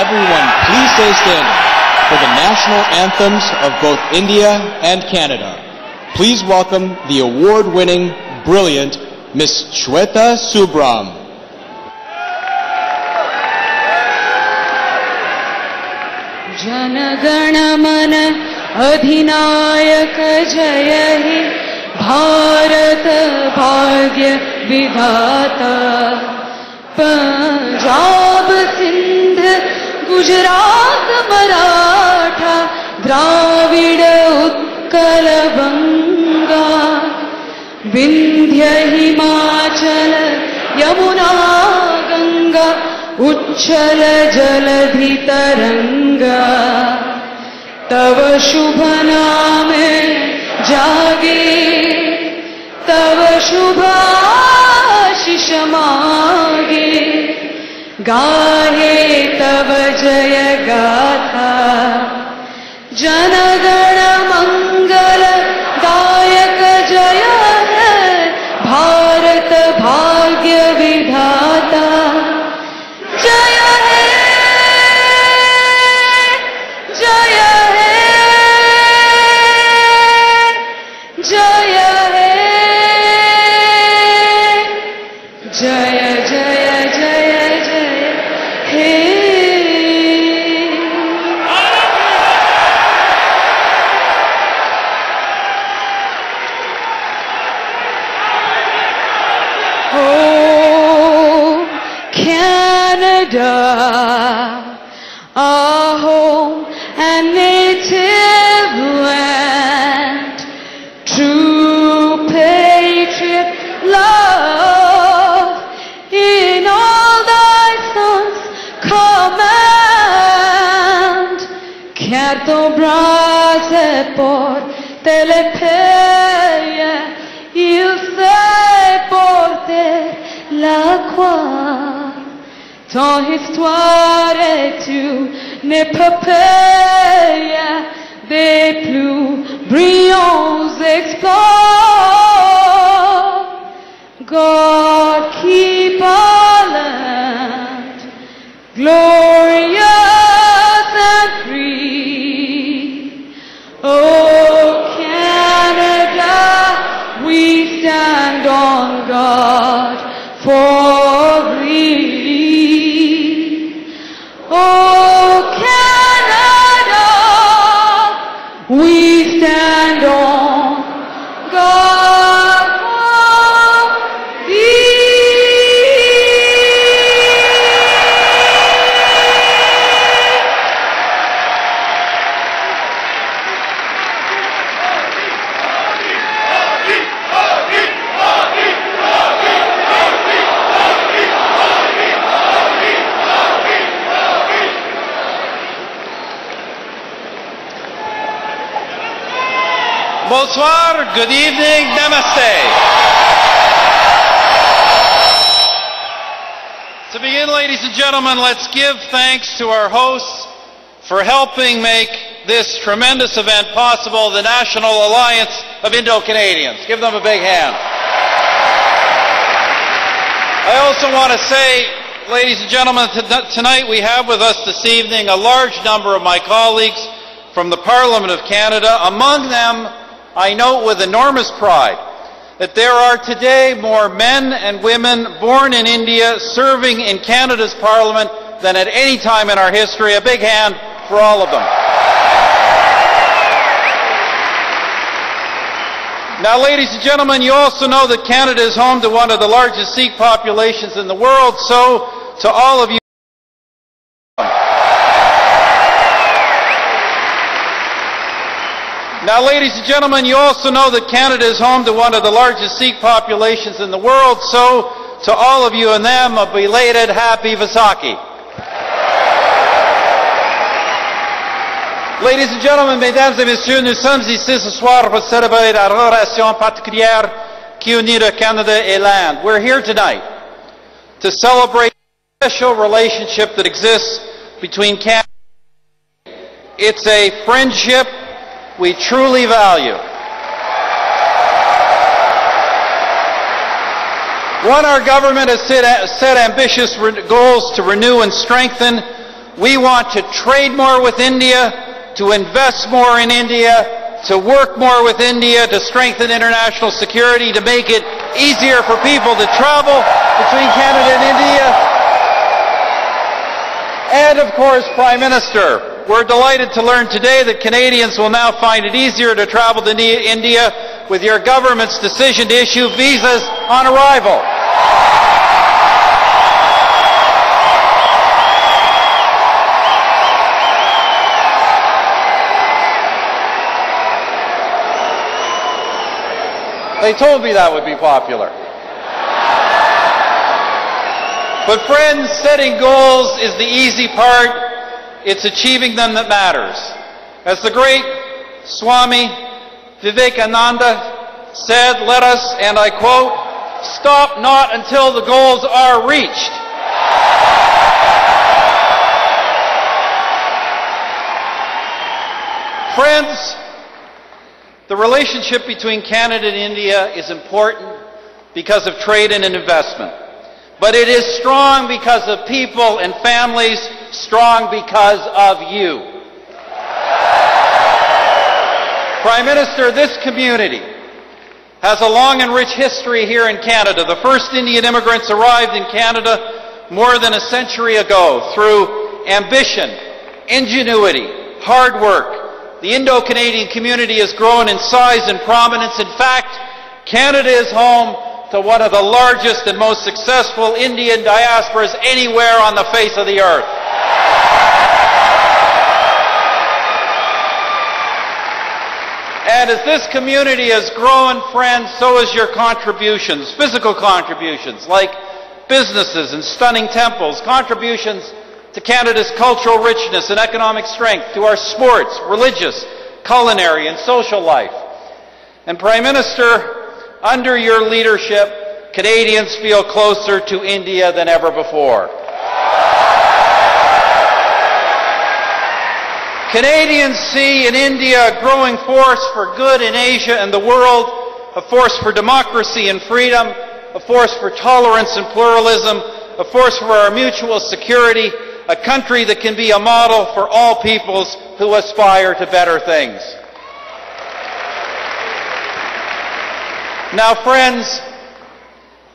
everyone please stay standing for the national anthems of both India and Canada. Please welcome the award-winning, brilliant Miss Shweta Subram. जनगण मन अधिनायक जय हे भारत भाग्य विधाता पंजाब सिंध गुजरात मराठा द्राविड़ उत्कल बंगा विंध्य हिमाचल यमुना गंगा उच्छल जलधि तरंगा तव शुभ नामे जागे तव शुभ आशीष मागे गाहे तव जय गाथा जनगण मंगल दायक जय है भारत भाग्य विधाता जय है जय है जय है जय जय जय जय हे Oh Canada, our home and native land, true patriot love in all thy sons command. Canto brase por telepeia, il sei porter la croix. Ton histoire est une épopée des plus brillants exploits. God keep our land glorious and free. Oh Canada, we stand on guard for thee. Oh Canada, we stand on guard for thee. Bonsoir, good evening, namaste. To begin, ladies and gentlemen, let's give thanks to our hosts for helping make this tremendous event possible, the National Alliance of Indo-Canadians. Give them a big hand. I also want to say, ladies and gentlemen, tonight we have with us this evening a large number of my colleagues from the Parliament of Canada. Among them, I note with enormous pride that there are today more men and women born in India serving in Canada's Parliament than at any time in our history. A big hand for all of them. Now, ladies and gentlemen, you also know that Canada is home to one of the largest Sikh populations in the world, so to all of you, now, ladies and gentlemen, you also know that Canada is home to one of the largest Sikh populations in the world, so to all of you and them, a belated Happy Vaisakhi. Ladies and gentlemen, mesdames et messieurs, nous sommes ici ce soir pour célébrer la relation particulière qui unit le Canada et l'Inde. We're here tonight to celebrate the special relationship that exists between Canada and India. It's a friendship we truly value. One, our government has set ambitious goals to renew and strengthen We want to trade more with India, to invest more in India, to work more with India, to strengthen international security, to make it easier for people to travel between Canada and India. And of course, Prime Minister, we're delighted to learn today that Canadians will now find it easier to travel to India with your government's decision to issue visas on arrival. They told me that would be popular. But friends, setting goals is the easy part. It's achieving them that matters. As the great Swami Vivekananda said, let us, and I quote, stop not until the goals are reached. Friends, the relationship between Canada and India is important because of trade and investment. But it is strong because of people and families, strong because of you. Prime Minister, this community has a long and rich history here in Canada. The first Indian immigrants arrived in Canada more than a century ago through ambition, ingenuity, hard work. The Indo-Canadian community has grown in size and prominence. In fact, Canada is home to one of the largest and most successful Indian diasporas anywhere on the face of the earth. And as this community has grown, friends, so has your contributions, physical contributions, like businesses and stunning temples, contributions to Canada's cultural richness and economic strength, to our sports, religious, culinary, and social life. And Prime Minister, under your leadership, Canadians feel closer to India than ever before. Canadians see in India a growing force for good in Asia and the world, a force for democracy and freedom, a force for tolerance and pluralism, a force for our mutual security, a country that can be a model for all peoples who aspire to better things. Now, friends,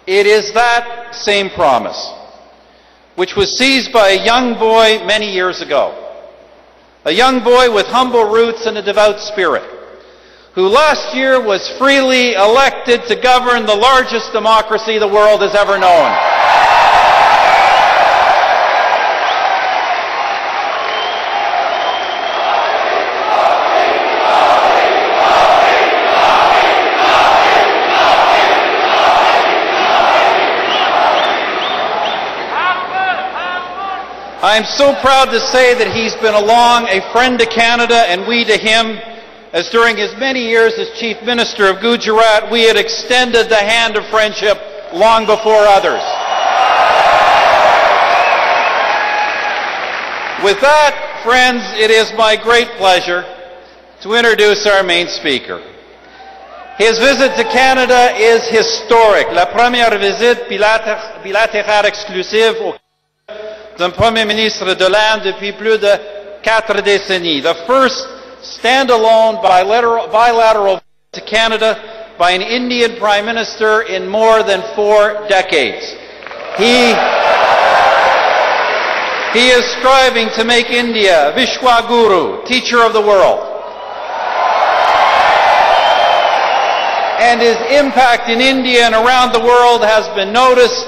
it is that same promise which was seized by a young boy many years ago, a young boy with humble roots and a devout spirit, who last year was freely elected to govern the largest democracy the world has ever known. I am so proud to say that he's been along a friend to Canada and we to him, as during his many years as Chief Minister of Gujarat, we had extended the hand of friendship long before others. With that, friends, it is my great pleasure to introduce our main speaker. His visit to Canada is historic. La première visite bilatérale exclusive d'un Premier ministre de l'Inde depuis plus de 4 décennies. The first standalone bilateral visit to Canada by an Indian Prime Minister in more than 4 decades. He is striving to make India Vishwa Guru, teacher of the world. And his impact in India and around the world has been noticed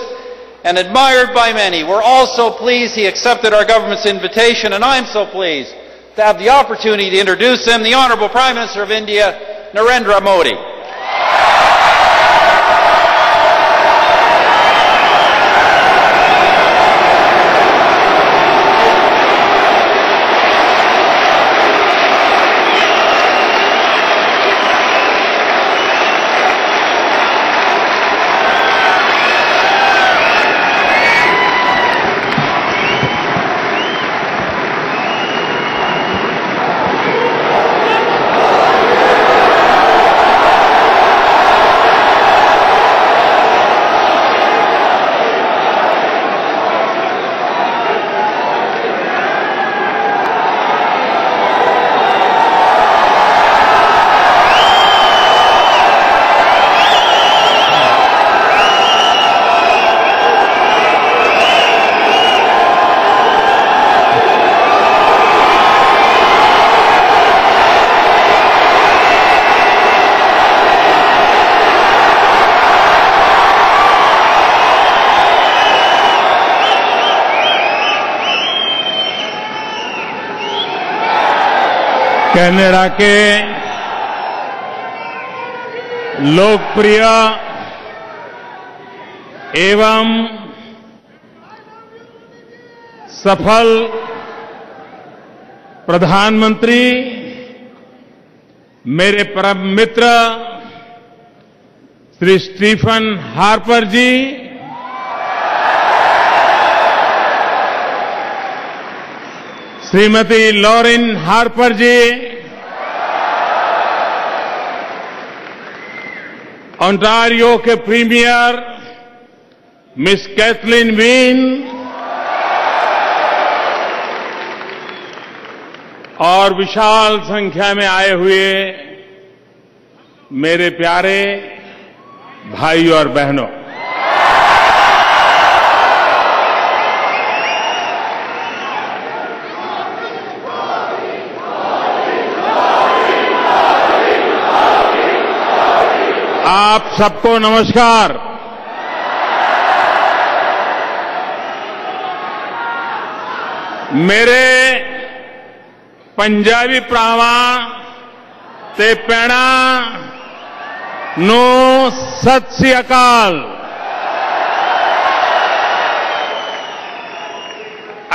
and admired by many. We're also pleased he accepted our government's invitation, and I'm so pleased to have the opportunity to introduce him, the Honourable Prime Minister of India, Narendra Modi. Canada के लोकप्रिय एवं सफल प्रधानमंत्री मेरे परम मित्र Shri Stephen Harper जी, Shrimati Lauren Harper जी, Ontario के premiere miss Kathleen Wien और विशाल संख्या में आए हुए मेरे प्यारे भाई और बहनों, आप सबको नमस्कार। मेरे पंजाबी भरावां ते भैणां ਨੂੰ ਸਤਿ ਸ੍ਰੀ ਅਕਾਲ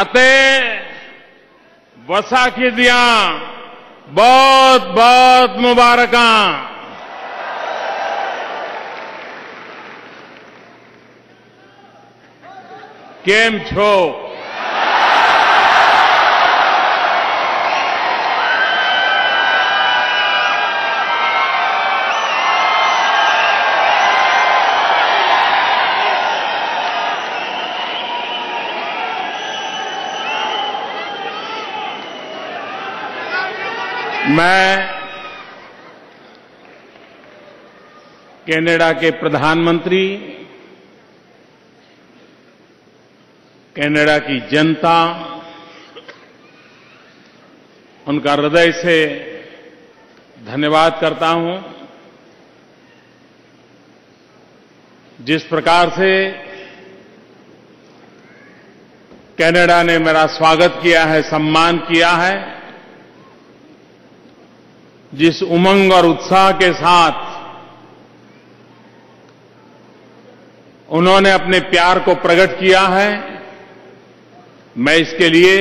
ਅਤੇ ਵਿਸਾਖੀ ਦੀਆਂ ਬਹੁਤ-ਬਹੁਤ ਮੁਬਾਰਕਾਂ। કેમ છો? मैं कनाडा के प्रधानमंत्री, कनाडा की जनता, उनका हृदय से धन्यवाद करता हूं। जिस प्रकार से कनाडा ने मेरा स्वागत किया है, सम्मान किया है, जिस उमंग और उत्साह के साथ उन्होंने अपने प्यार को प्रकट किया है, मैं इसके लिए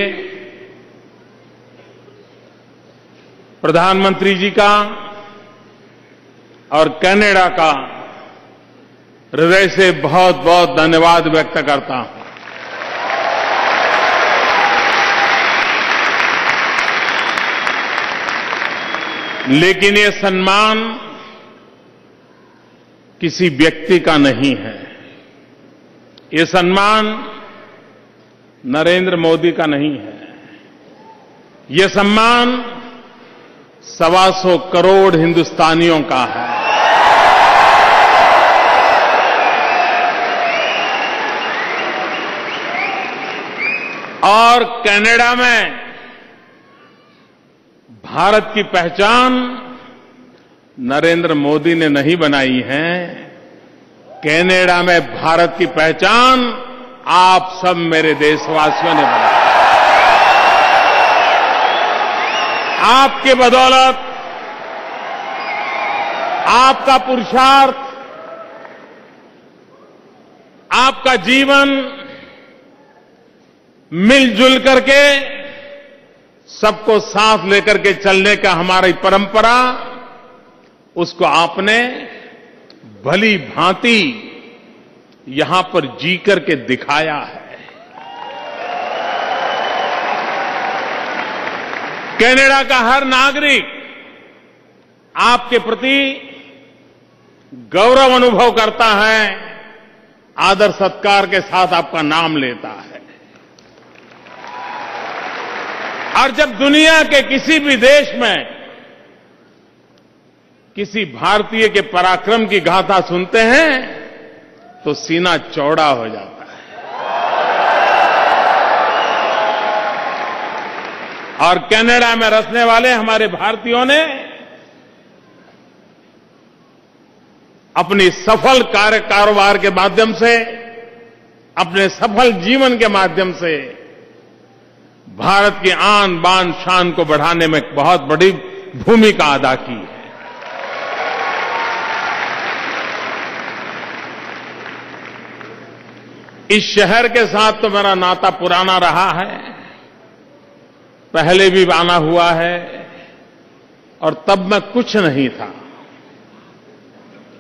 प्रधानमंत्री जी का और कनाडा का हृदय से बहुत बहुत धन्यवाद व्यक्त करता हूं। लेकिन ये सम्मान किसी व्यक्ति का नहीं है, ये सम्मान नरेंद्र मोदी का नहीं है, ये सम्मान 125 करोड़ हिंदुस्तानियों का है। और कनाडा में भारत की पहचान नरेंद्र मोदी ने नहीं बनाई है, कनाडा में भारत की पहचान आप सब मेरे देशवासियों ने बनाई। आपके बदौलत, आपका पुरुषार्थ, आपका जीवन मिलजुल करके सबको साथ लेकर के चलने का हमारी परंपरा, उसको आपने भली भांति यहां पर जी करके दिखाया है। कनाडा का हर नागरिक आपके प्रति गौरव अनुभव करता है, आदर सत्कार के साथ आपका नाम लेता है। और जब दुनिया के किसी भी देश में किसी भारतीय के पराक्रम की गाथा सुनते हैं तो सीना चौड़ा हो जाता है। और कनाडा में रहने वाले हमारे भारतीयों ने अपनी सफल कारोबार के माध्यम से, अपने सफल जीवन के माध्यम से भारत की आन बान शान को बढ़ाने में बहुत बड़ी भूमिका अदा की है। इस शहर के साथ तो मेरा नाता पुराना रहा है, पहले भी आना हुआ है, और तब मैं कुछ नहीं था,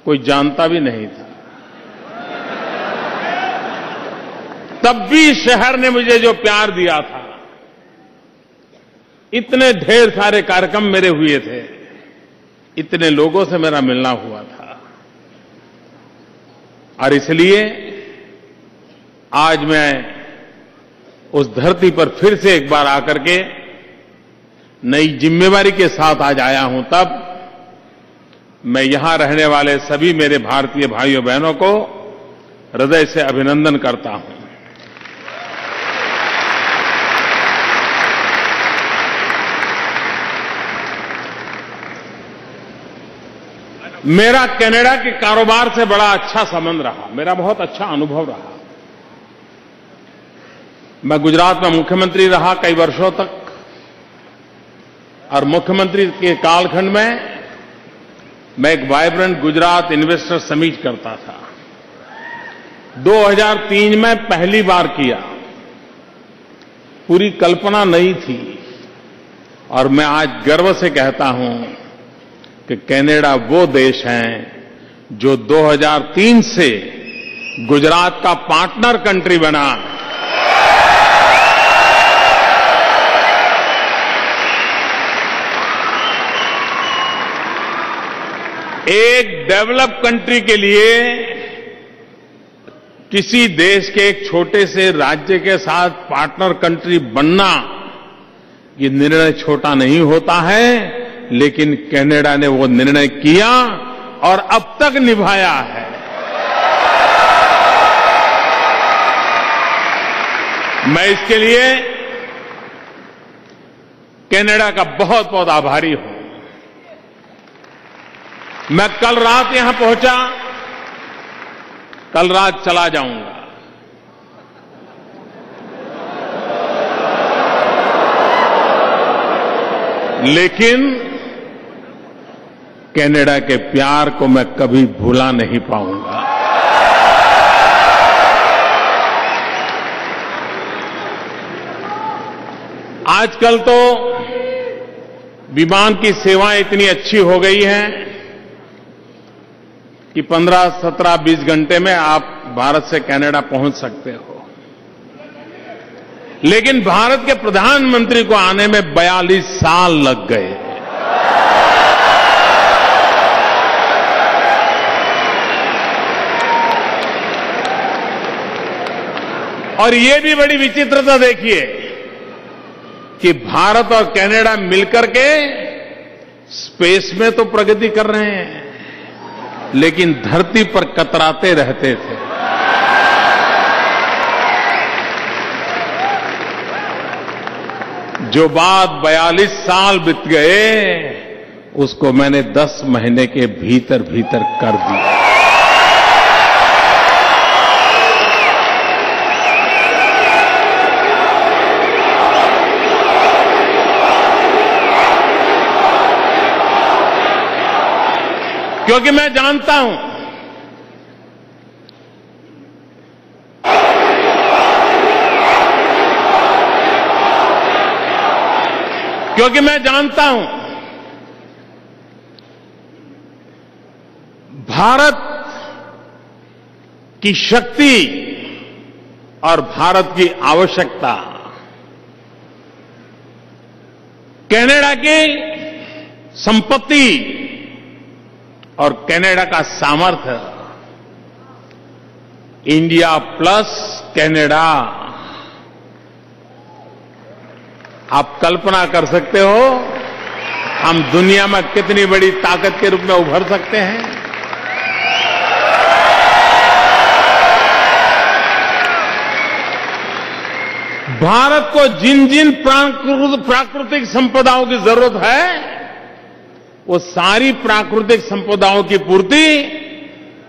कोई जानता भी नहीं था। तब भी शहर ने मुझे जो प्यार दिया था, इतने ढेर सारे कार्यक्रम मेरे हुए थे, इतने लोगों से मेरा मिलना हुआ था, और इसलिए आज मैं उस धरती पर फिर से एक बार आकर के नई जिम्मेवारी के साथ आज आया हूं। तब मैं यहां रहने वाले सभी मेरे भारतीय भाइयों बहनों को हृदय से अभिनंदन करता हूं। मेरा कनाडा के कारोबार से बड़ा अच्छा संबंध रहा, मेरा बहुत अच्छा अनुभव रहा। मैं गुजरात में मुख्यमंत्री रहा कई वर्षों तक, और मुख्यमंत्री के कालखंड में मैं एक वाइब्रेंट गुजरात इन्वेस्टर समिट करता था। 2003 में पहली बार किया, पूरी कल्पना नहीं थी, और मैं आज गर्व से कहता हूं कि कनाडा वो देश है जो 2003 से गुजरात का पार्टनर कंट्री बना। एक डेवलप कंट्री के लिए किसी देश के एक छोटे से राज्य के साथ पार्टनर कंट्री बनना, ये निर्णय छोटा नहीं होता है, लेकिन कनाडा ने वो निर्णय किया और अब तक निभाया है। मैं इसके लिए कनाडा का बहुत बहुत आभारी हूं। मैं कल रात यहां पहुंचा, कल रात चला जाऊंगा, लेकिन कनाडा के प्यार को मैं कभी भुला नहीं पाऊंगा। आजकल तो विमान की सेवाएं इतनी अच्छी हो गई हैं कि 15, 17, 20 घंटे में आप भारत से कनाडा पहुंच सकते हो, लेकिन भारत के प्रधानमंत्री को आने में 42 साल लग गए। और ये भी बड़ी विचित्रता देखिए कि भारत और कनाडा मिलकर के स्पेस में तो प्रगति कर रहे हैं, लेकिन धरती पर कतराते रहते थे। जो बात 42 साल बीत गए, उसको मैंने 10 महीने के भीतर भीतर कर दिया। क्योंकि मैं जानता हूं भारत की शक्ति और भारत की आवश्यकता, कनाडा की संपत्ति और कनाडा का सामर्थ्य, इंडिया प्लस कनाडा। आप कल्पना कर सकते हो हम दुनिया में कितनी बड़ी ताकत के रूप में उभर सकते हैं। भारत को जिन जिन प्राकृतिक संपदाओं की जरूरत है, वो सारी प्राकृतिक संपदाओं की पूर्ति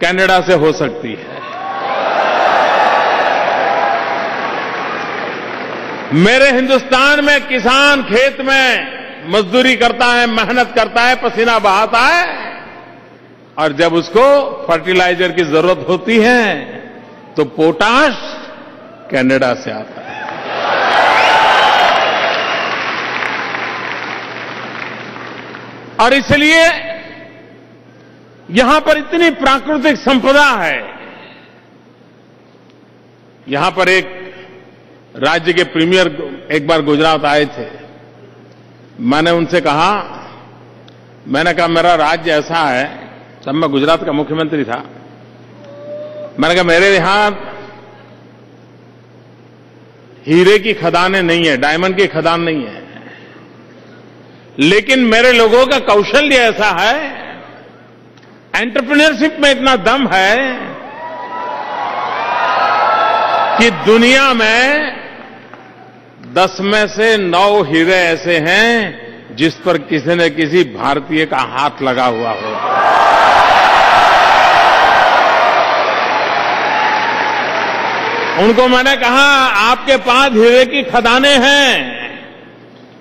कनाडा से हो सकती है। मेरे हिंदुस्तान में किसान खेत में मजदूरी करता है, मेहनत करता है, पसीना बहाता है, और जब उसको फर्टिलाइजर की जरूरत होती है तो पोटाश कनाडा से आता है। और इसलिए यहां पर इतनी प्राकृतिक संपदा है। यहां पर एक राज्य के प्रीमियर एक बार गुजरात आए थे। मैंने उनसे कहा, मेरा राज्य ऐसा है, तब मैं गुजरात का मुख्यमंत्री था, मैंने कहा मेरे यहां हीरे की खदानें नहीं है, डायमंड की खदान नहीं है, लेकिन मेरे लोगों का कौशल्य ऐसा है, एंटरप्रेन्योरशिप में इतना दम है कि दुनिया में 10 में से 9 हीरे ऐसे हैं जिस पर किसी न किसी भारतीय का हाथ लगा हुआ हो। उनको मैंने कहा, आपके पास हीरे की खदानें हैं,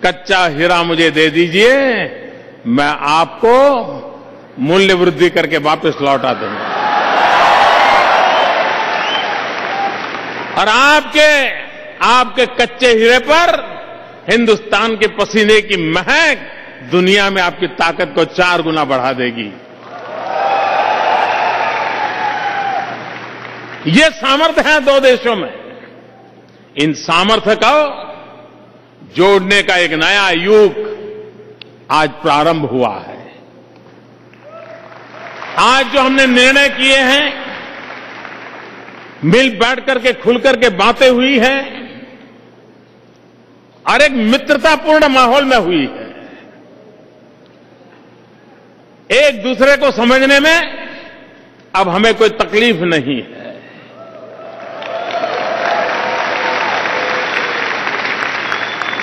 कच्चा हीरा मुझे दे दीजिए, मैं आपको मूल्य वृद्धि करके वापस लौटा दूंगा। और आपके कच्चे हीरे पर हिंदुस्तान के पसीने की महक दुनिया में आपकी ताकत को 4 गुना बढ़ा देगी। ये सामर्थ्य है 2 देशों में। इन सामर्थ्य को जोड़ने का एक नया युग आज प्रारंभ हुआ है। आज जो हमने निर्णय किए हैं, मिल बैठ करके खुल करके बातें हुई है और एक मित्रतापूर्ण माहौल में हुई है। एक दूसरे को समझने में अब हमें कोई तकलीफ नहीं है।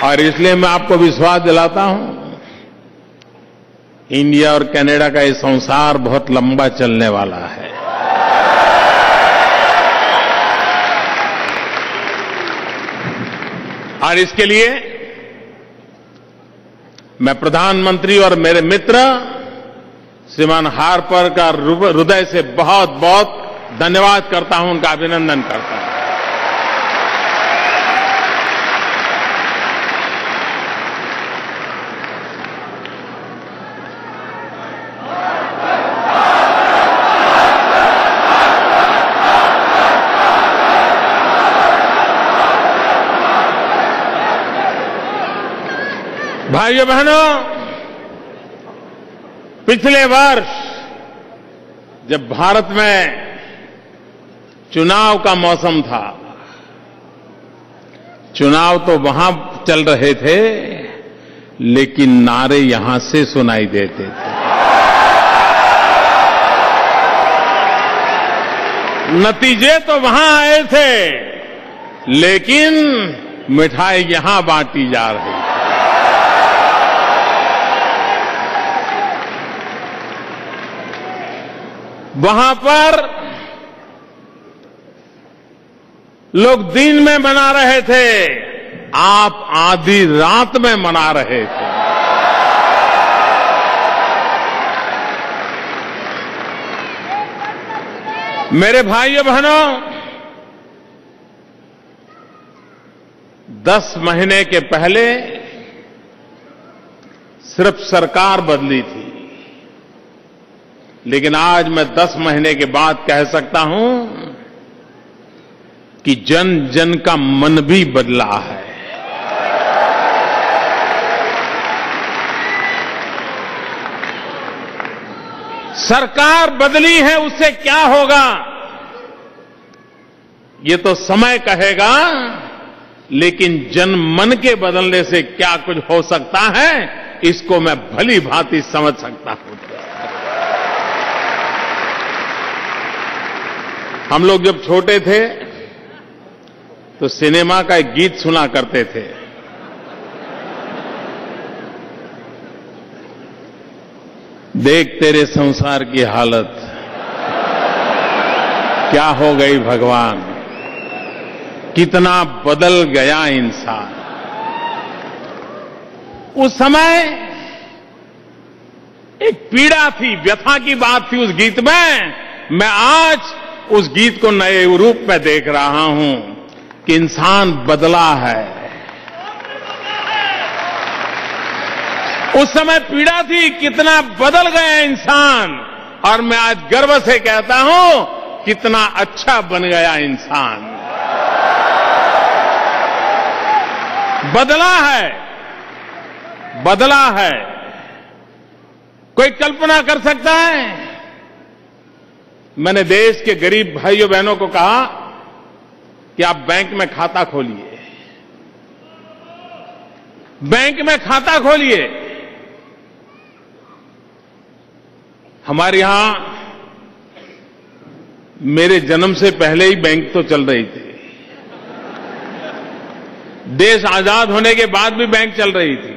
और इसलिए मैं आपको विश्वास दिलाता हूं, इंडिया और कनाडा का ये संसार बहुत लंबा चलने वाला है। और इसके लिए मैं प्रधानमंत्री और मेरे मित्र श्रीमान हार्पर का हृदय से बहुत बहुत धन्यवाद करता हूं, उनका अभिनंदन करता हूं। भाइयों बहनों, पिछले वर्ष जब भारत में चुनाव का मौसम था, चुनाव तो वहां चल रहे थे, लेकिन नारे यहां से सुनाई देते थे। नतीजे तो वहां आए थे, लेकिन मिठाई यहां बांटी जा रही। वहां पर लोग दिन में मना रहे थे, आप आधी रात में मना रहे थे। मेरे भाइयों बहनों, 10 महीने के पहले सिर्फ सरकार बदली थी, लेकिन आज मैं 10 महीने के बाद कह सकता हूं कि जन जन का मन भी बदला है। सरकार बदली है, उससे क्या होगा ये तो समय कहेगा, लेकिन जन मन के बदलने से क्या कुछ हो सकता है, इसको मैं भली भांति समझ सकता हूं। हम लोग जब छोटे थे तो सिनेमा का एक गीत सुना करते थे, देख तेरे संसार की हालत क्या हो गई भगवान, कितना बदल गया इंसान। उस समय एक पीड़ा थी, व्यथा की बात थी उस गीत में। मैं आज उस गीत को नए रूप में देख रहा हूं कि इंसान बदला है। उस समय पीड़ा थी, कितना बदल गया इंसान, और मैं आज गर्व से कहता हूं कितना अच्छा बन गया इंसान। बदला है, बदला है। कोई कल्पना कर सकता है? मैंने देश के गरीब भाइयों बहनों को कहा कि आप बैंक में खाता खोलिए, बैंक में खाता खोलिए। हमारे यहां मेरे जन्म से पहले ही बैंक तो चल रही थी, देश आजाद होने के बाद भी बैंक चल रही थी।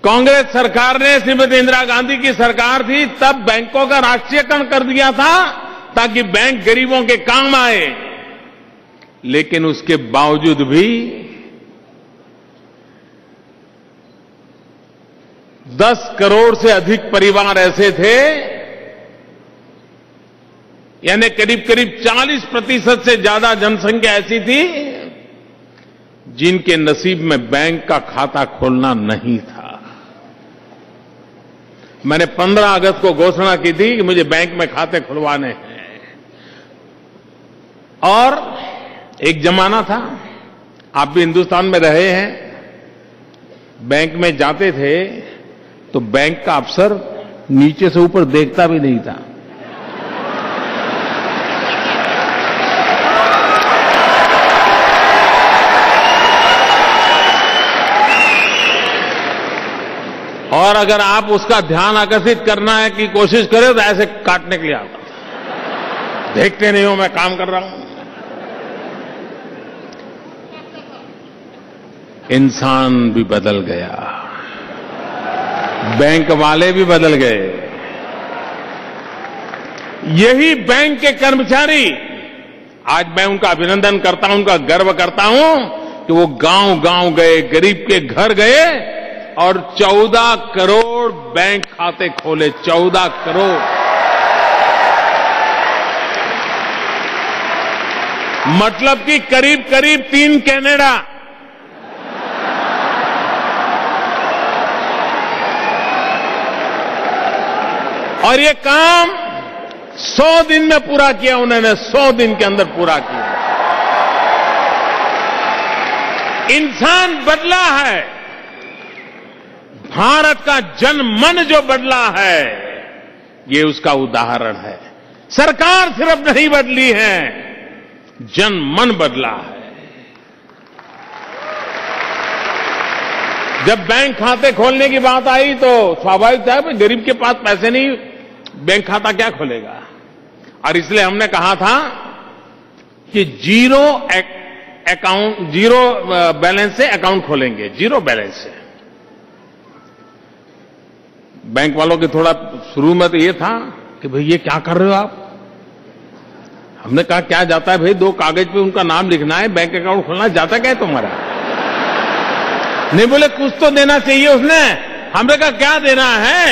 कांग्रेस सरकार ने, श्रीमती इंदिरा गांधी की सरकार थी, तब बैंकों का राष्ट्रीयकरण कर दिया था ताकि बैंक गरीबों के काम आए। लेकिन उसके बावजूद भी 10 करोड़ से अधिक परिवार ऐसे थे, यानी करीब करीब 40% से ज्यादा जनसंख्या ऐसी थी जिनके नसीब में बैंक का खाता खोलना नहीं था। मैंने 15 अगस्त को घोषणा की थी कि मुझे बैंक में खाते खुलवाने हैं, और एक जमाना था, आप भी हिंदुस्तान में रहे हैं, बैंक में जाते थे तो बैंक का अफसर नीचे से ऊपर देखता भी नहीं था। और अगर आप उसका ध्यान आकर्षित करना है की कोशिश करें तो ऐसे काटने के लिए आता, देखते नहीं हो मैं काम कर रहा हूं। इंसान भी बदल गया, बैंक वाले भी बदल गए। यही बैंक के कर्मचारी, आज मैं उनका अभिनंदन करता हूं, उनका गर्व करता हूं कि वो गांव गांव गए, गरीब के घर गए और 14 करोड़ बैंक खाते खोले। 14 करोड़, मतलब कि करीब करीब 3 कनाडा। और ये काम 100 दिन में पूरा किया उन्होंने, 100 दिन के अंदर पूरा किया। इंसान बदला है, भारत का जनमन जो बदला है, ये उसका उदाहरण है। सरकार सिर्फ नहीं बदली है, जनमन बदला है। जब बैंक खाते खोलने की बात आई तो स्वाभाविक था कि गरीब के पास पैसे नहीं, बैंक खाता क्या खोलेगा। और इसलिए हमने कहा था कि जीरो बैलेंस से अकाउंट खोलेंगे, जीरो बैलेंस से। बैंक वालों के थोड़ा शुरू में तो ये था कि भाई ये क्या कर रहे हो आप। हमने कहा क्या जाता है भाई, 2 कागज पे उनका नाम लिखना है, बैंक अकाउंट खोलना, जाता क्या है तुम्हारा। नहीं, बोले कुछ तो देना चाहिए उसने। हमने कहा क्या देना है,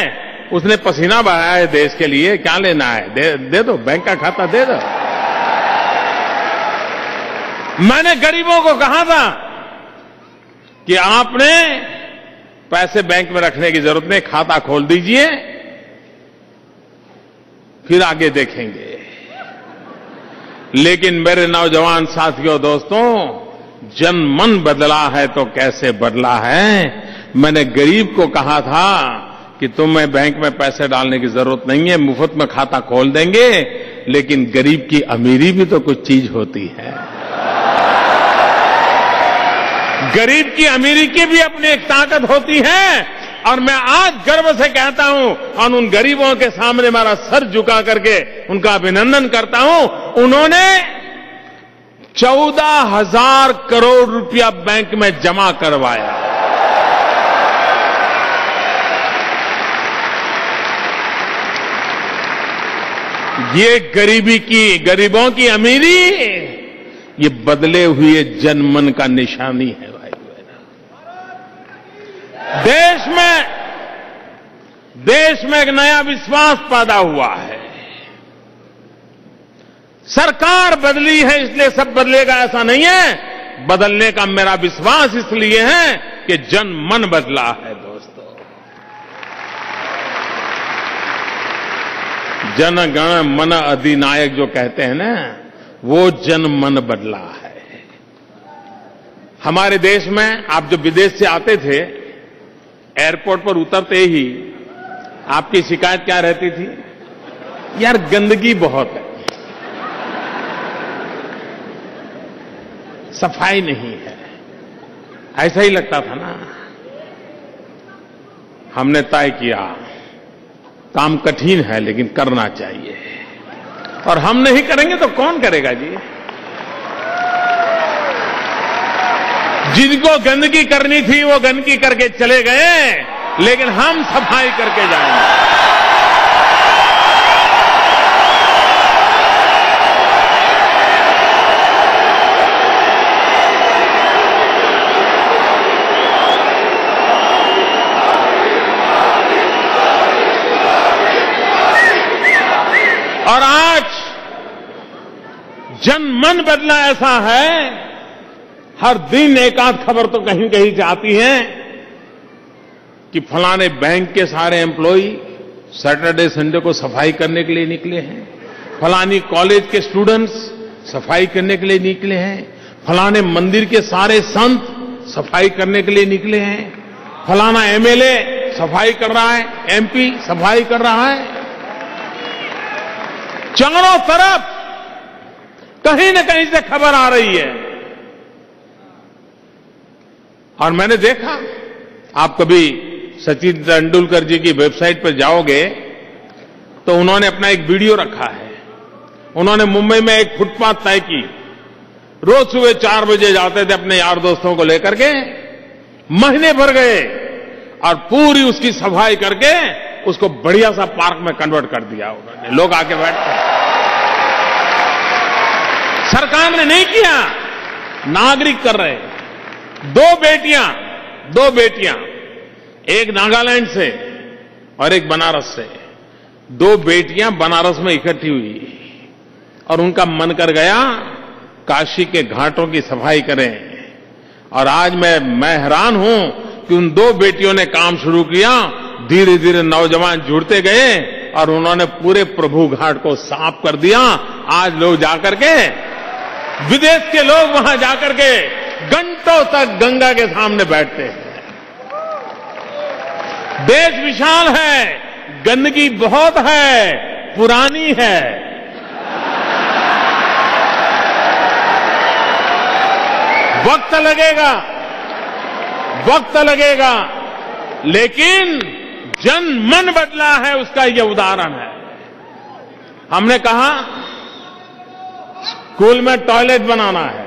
उसने पसीना बहाया है देश के लिए, क्या लेना है, दे दो, बैंक का खाता दे दो। मैंने गरीबों को कहा था कि आपने पैसे बैंक में रखने की जरूरत नहीं, खाता खोल दीजिए, फिर आगे देखेंगे। लेकिन मेरे नौजवान साथियों, दोस्तों, जनमन बदला है तो कैसे बदला है। मैंने गरीब को कहा था कि तुम्हें बैंक में पैसे डालने की जरूरत नहीं है, मुफ्त में खाता खोल देंगे। लेकिन गरीब की अमीरी भी तो कुछ चीज होती है, गरीब की अमीरी की भी अपनी एक ताकत होती है। और मैं आज गर्व से कहता हूं और उन गरीबों के सामने मेरा सर झुका करके उनका अभिनंदन करता हूं, उन्होंने 14,000 करोड़ रुपया बैंक में जमा करवाया। ये गरीबों की अमीरी, ये बदले हुए जनमन का निशानी है भाई बहन। देश में एक नया विश्वास पैदा हुआ है। सरकार बदली है इसलिए सब बदलेगा ऐसा नहीं है। बदलने का मेरा विश्वास इसलिए है कि जन मन बदला है दोस्तों। जन गण मन अधिनायक जो कहते हैं ना, वो जन मन बदला है। हमारे देश में आप जब विदेश से आते थे, एयरपोर्ट पर उतरते ही आपकी शिकायत क्या रहती थी? यार गंदगी बहुत है, सफाई नहीं है, ऐसा ही लगता था ना। हमने तय किया काम कठिन है लेकिन करना चाहिए, और हम नहीं करेंगे तो कौन करेगा जी? जिनको गंदगी करनी थी वो गंदगी करके चले गए, लेकिन हम सफाई करके जाएंगे। और आज जन मन बदला ऐसा है, हर दिन एक आध खबर तो कहीं कहीं से आती है कि फलाने बैंक के सारे एम्प्लॉई सैटरडे संडे को सफाई करने के लिए निकले हैं, फलानी कॉलेज के स्टूडेंट्स सफाई करने के लिए निकले हैं, फलाने मंदिर के सारे संत सफाई करने के लिए निकले हैं, फलाना एमएलए सफाई कर रहा है, एमपी सफाई कर रहा है। चारों तरफ कहीं न कहीं से खबर आ रही है। और मैंने देखा, आप कभी सचिन तेंदुलकर जी की वेबसाइट पर जाओगे तो उन्होंने अपना एक वीडियो रखा है। उन्होंने मुंबई में एक फुटपाथ तय की, रोज सुबह 4 बजे जाते थे अपने यार दोस्तों को लेकर के, महीने भर गए और पूरी उसकी सफाई करके उसको बढ़िया सा पार्क में कन्वर्ट कर दिया उन्होंने। लोग आके बैठते हैं। सरकार ने नहीं किया, नागरिक कर रहे हैं। 2 बेटियां, एक नागालैंड से और एक बनारस से। 2 बेटियां बनारस में इकट्ठी हुई और उनका मन कर गया काशी के घाटों की सफाई करें। और आज मैं हैरान हूं कि उन 2 बेटियों ने काम शुरू किया। धीरे धीरे नौजवान जुड़ते गए और उन्होंने पूरे प्रभु घाट को साफ कर दिया। आज लोग जाकर के, विदेश के लोग वहां जाकर के घंटों तक गंगा के सामने बैठते हैं। देश विशाल है, गंदगी बहुत है, पुरानी है। वक्त लगेगा, लेकिन जन मन बदला है, उसका यह उदाहरण है। हमने कहा स्कूल में टॉयलेट बनाना है,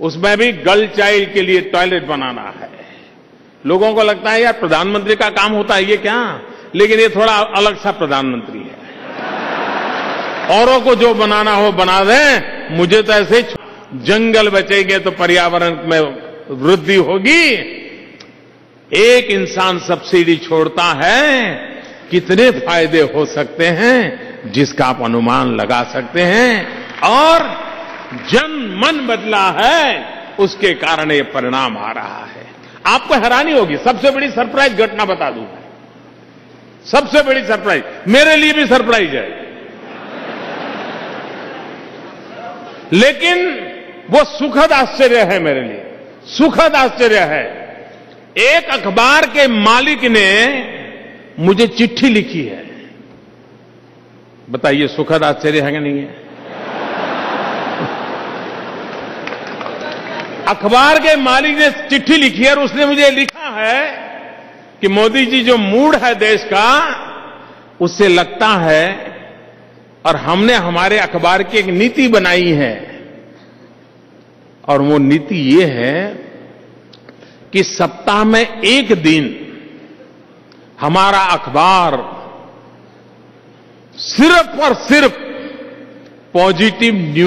उसमें भी गर्ल चाइल्ड के लिए टॉयलेट बनाना है। लोगों को लगता है यार प्रधानमंत्री का काम होता है ये क्या, लेकिन ये थोड़ा अलग सा प्रधानमंत्री है। औरों को जो बनाना हो बना दें, मुझे तो ऐसे जंगल बचेंगे तो पर्यावरण में वृद्धि होगी। एक इंसान सब्सिडी छोड़ता है, कितने फायदे हो सकते हैं जिसका आप अनुमान लगा सकते हैं। और जन मन बदला है, उसके कारण ये परिणाम आ रहा है। आपको हैरानी होगी, सबसे बड़ी सरप्राइज घटना बता दूं। सबसे बड़ी सरप्राइज, मेरे लिए भी सरप्राइज है, लेकिन वो सुखद आश्चर्य है मेरे लिए, सुखद आश्चर्य है। एक अखबार के मालिक ने मुझे चिट्ठी लिखी है। बताइए सुखद आश्चर्य है कि नहीं है? अखबार के मालिक ने चिट्ठी लिखी है और उसने मुझे लिखा है कि मोदी जी जो मूड है देश का, उससे लगता है, और हमने हमारे अखबार की एक नीति बनाई है, और वो नीति ये है कि सप्ताह में एक दिन हमारा अखबार सिर्फ और सिर्फ पॉजिटिव न्यूज